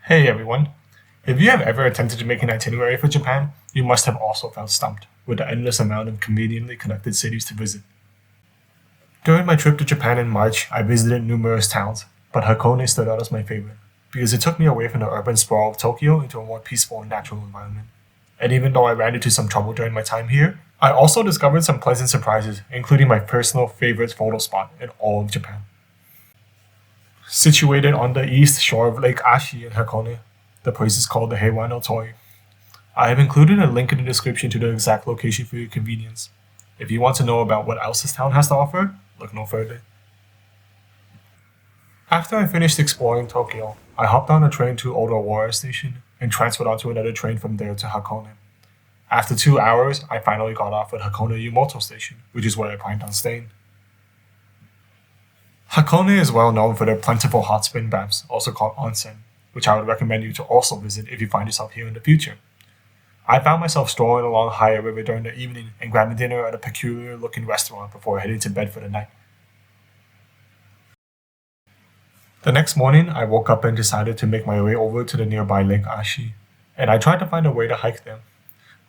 Hey everyone. If you have ever attempted to make an itinerary for Japan, you must have also felt stumped with the endless amount of conveniently connected cities to visit. During my trip to Japan in March, I visited numerous towns, but Hakone stood out as my favorite because it took me away from the urban sprawl of Tokyo into a more peaceful and natural environment. And even though I ran into some trouble during my time here, I also discovered some pleasant surprises, including my personal favorite photo spot in all of Japan. Situated on the east shore of Lake Ashi in Hakone, the place is called the Heiwa No Torii. I have included a link in the description to the exact location for your convenience. If you want to know about what else this town has to offer, look no further. After I finished exploring Tokyo, I hopped on a train to Odawara Station and transferred onto another train from there to Hakone. After 2 hours, I finally got off at Hakone Yumoto Station, which is where I planned on staying. Hakone is well known for their plentiful hot spring baths, also called onsen, which I would recommend you to also visit if you find yourself here in the future. I found myself strolling along Heiwa River during the evening and grabbing dinner at a peculiar looking restaurant before heading to bed for the night. The next morning, I woke up and decided to make my way over to the nearby Lake Ashi, and I tried to find a way to hike there.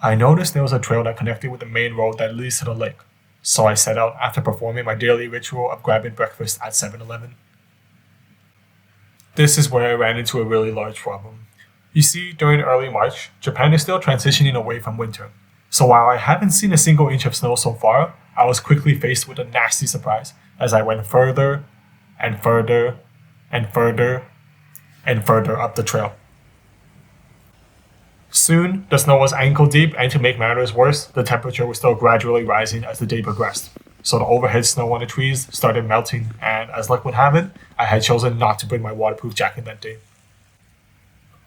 I noticed there was a trail that connected with the main road that leads to the lake, so I set out after performing my daily ritual of grabbing breakfast at 7-Eleven. This is where I ran into a really large problem. You see, during early March, Japan is still transitioning away from winter, so while I haven't seen a single inch of snow so far, I was quickly faced with a nasty surprise as I went further and further and further and further up the trail. Soon, the snow was ankle deep, and to make matters worse, the temperature was still gradually rising as the day progressed. So the overhead snow on the trees started melting, and as luck would have it, I had chosen not to bring my waterproof jacket that day.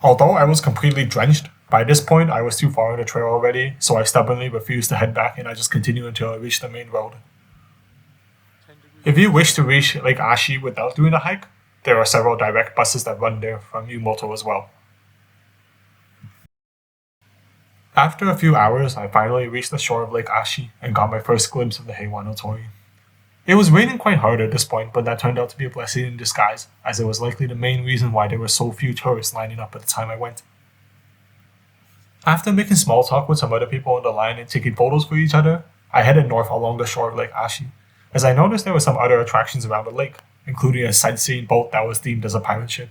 Although I was completely drenched, by this point I was too far on the trail already, so I stubbornly refused to head back and I just continued until I reached the main road. If you wish to reach Lake Ashi without doing a hike, there are several direct buses that run there from Yumoto as well. After a few hours, I finally reached the shore of Lake Ashi and got my first glimpse of the Heiwa No Torii. It was raining quite hard at this point, but that turned out to be a blessing in disguise, as it was likely the main reason why there were so few tourists lining up at the time I went. After making small talk with some other people on the line and taking photos for each other, I headed north along the shore of Lake Ashi, as I noticed there were some other attractions around the lake, including a sightseeing boat that was themed as a pirate ship.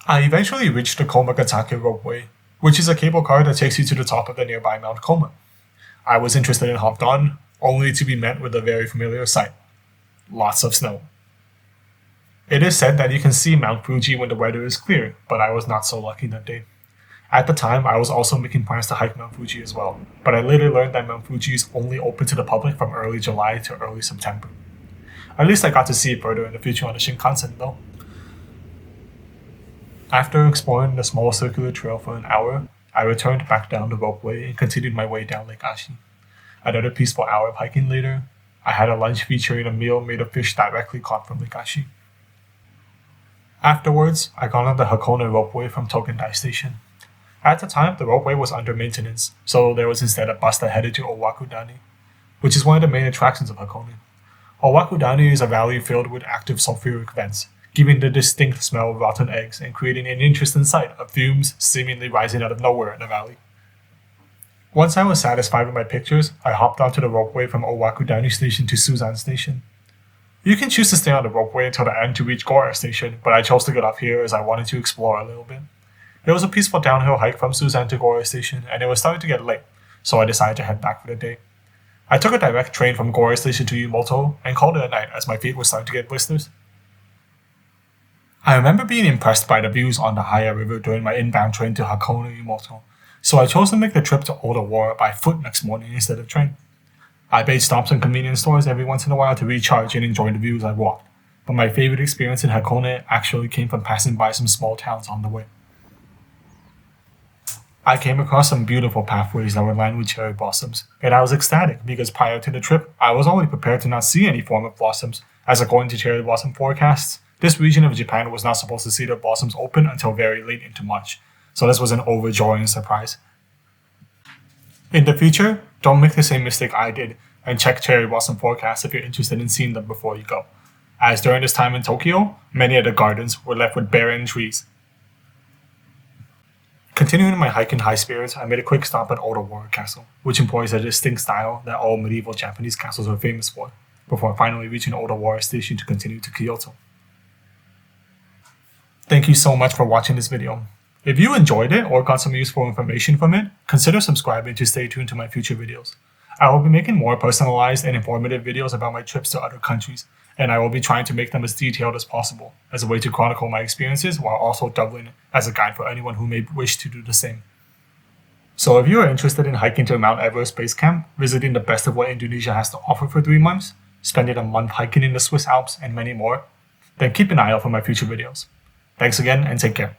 I eventually reached the Komagatake ropeway, which is a cable car that takes you to the top of the nearby Mount Koma. I was interested and hopped on, only to be met with a very familiar sight. Lots of snow. It is said that you can see Mount Fuji when the weather is clear, but I was not so lucky that day. At the time, I was also making plans to hike Mount Fuji as well, but I later learned that Mount Fuji is only open to the public from early July to early September. At least I got to see it further in the future on the Shinkansen though. After exploring the small circular trail for an hour, I returned back down the ropeway and continued my way down Lake Ashi. Another peaceful hour of hiking later, I had a lunch featuring a meal made of fish directly caught from Lake Ashi. Afterwards, I got on the Hakone ropeway from Tokendai Station. At the time, the ropeway was under maintenance, so there was instead a bus that headed to Owakudani, which is one of the main attractions of Hakone. Owakudani is a valley filled with active sulfuric vents, giving the distinct smell of rotten eggs and creating an interesting sight of fumes seemingly rising out of nowhere in the valley. Once I was satisfied with my pictures, I hopped onto the ropeway from Owakudani Station to Suzan Station. You can choose to stay on the ropeway until the end to reach Gora Station, but I chose to get off here as I wanted to explore a little bit. It was a peaceful downhill hike from Suzan to Gora Station, and it was starting to get late, so I decided to head back for the day. I took a direct train from Gora Station to Yumoto and called it a night as my feet were starting to get blisters. I remember being impressed by the views on the Heiwa River during my inbound train to Hakone Yumoto, so I chose to make the trip to Odawara by foot next morning instead of train. I made stops in convenience stores every once in a while to recharge and enjoy the views I walked, but my favorite experience in Hakone actually came from passing by some small towns on the way. I came across some beautiful pathways that were lined with cherry blossoms, and I was ecstatic because prior to the trip, I was already prepared to not see any form of blossoms, as according to cherry blossom forecasts, this region of Japan was not supposed to see their blossoms open until very late into March, so this was an overjoying surprise. In the future, don't make the same mistake I did and check cherry blossom forecasts if you're interested in seeing them before you go. as during this time in Tokyo, many of the gardens were left with barren trees. Continuing my hike in high spirits, I made a quick stop at Old Warrior Castle, which employs a distinct style that all medieval Japanese castles are famous for, before finally reaching Old Warrior Station to continue to Kyoto. Thank you so much for watching this video. If you enjoyed it or got some useful information from it, consider subscribing to stay tuned to my future videos. I will be making more personalized and informative videos about my trips to other countries, and I will be trying to make them as detailed as possible, as a way to chronicle my experiences while also doubling as a guide for anyone who may wish to do the same. So if you are interested in hiking to Mount Everest Base Camp, visiting the best of what Indonesia has to offer for 3 months, spending a month hiking in the Swiss Alps, and many more, then keep an eye out for my future videos. Thanks again and take care.